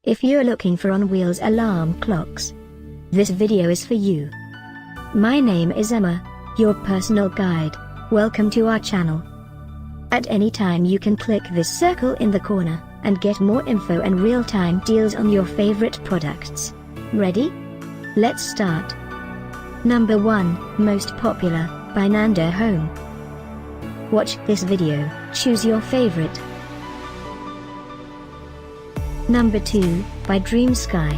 If you're looking for on-wheels alarm clocks, this video is for you. My name is Emma, your personal guide. Welcome to our channel. At any time you can click this circle in the corner, and get more info and real-time deals on your favorite products. Ready? Let's start. Number 1, Most Popular, by Nanda Home. Watch this video, choose your favorite. Number 2, by DreamSky.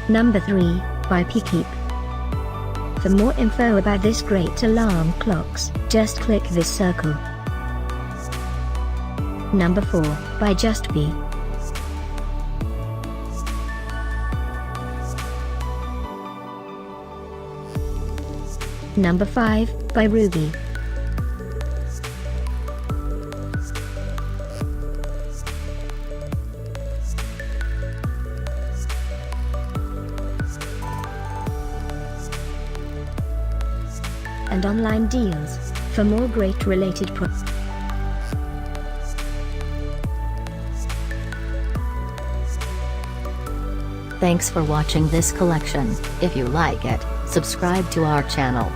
Number 3, by Peakeep. For more info about this great alarm clocks, just click this circle. Number 4, by Justby. Number 5, by Ruggie. And online deals, for more great related products. Thanks for watching this collection. If you like it, subscribe to our channel.